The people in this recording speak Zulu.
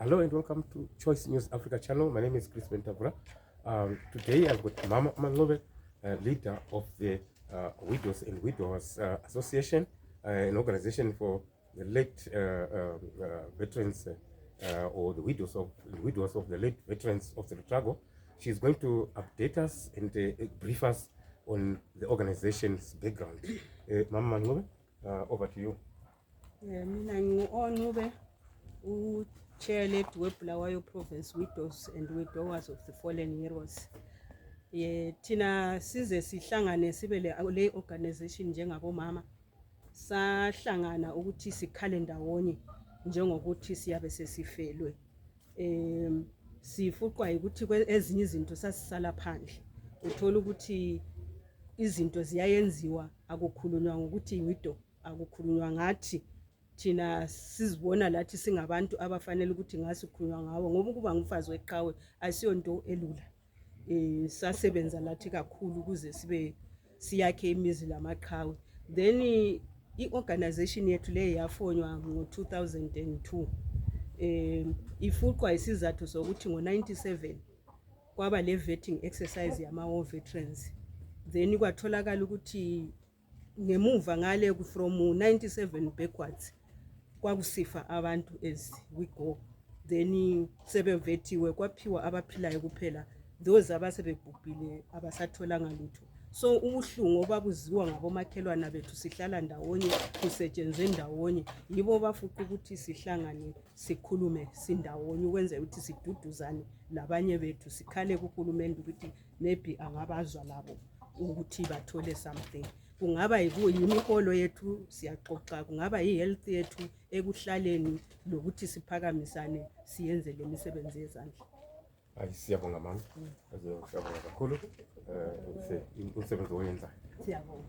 Hello and welcome to Choice News Africa channel. My name is Chris Bentabura. Today I've got Mama Mangobe, leader of the Widows and Widowers Association, an organization for the late veterans or the widows of the late veterans of the Lutago. She's going to update us and brief us on the organization's background. Mama Mangobe, over to you. Chair led Bulawayo Province Widows and Widowers of the Fallen Heroes. Tina size sihlangane sibe le organization njengabomama sahlangana ukuthi sikhale ndawonye njengokuthi siyabe sesifelwe. Sifuqwa ukuthi ezinye izinto sasisala phandle. Uthola ukuthi izinto ziyayenziwa akukhulunywa ngokuthi widow, akukhulunywa ngathi thina sizibona lathi singabantu abafanele ukuthi ngasikhulunywa ngawo ngoba kuba ngumfazi weqhawe asiyonto elula. Sasebenza lathi kakhulu ukuze sibe siyakhe imizi lamaqhawe. Then i-organization yethu le yafonywa ngo-2002. Ifuqwa isizathu sokuthi ngo-97 kwaba le vetting exercise yama-war veterans. Then kwatholakala ukuthi ngemuva ngale from 97 backwards kwakusifa abantu as we go. Then sebevetiwe kwaphiwa abaphilayo kuphela, those abasebebhubhile abasatholanga lutho. So ubuhlungu obabuziwa ngabomakhelwana bethu sihlala ndawonye kusetshenzwe ndawonye yibo bafuqa ukuthi sihlangane sikhulume sindawonye ukwenza ukuthi siduduzane labanye bethu sikhale kuhulumende ukuthi maybe angabazwa labo ukuthi bathole something. Kungaba yimiholo yethu siyaxoxa, kungaba yi-health yethu ekuhlaleni lokuthi siphakamisane siyenze le misebenzi yezandla. Siyabonga mama. Siyabonga kakhulu umsebenzi owenzayo. Siyabonga.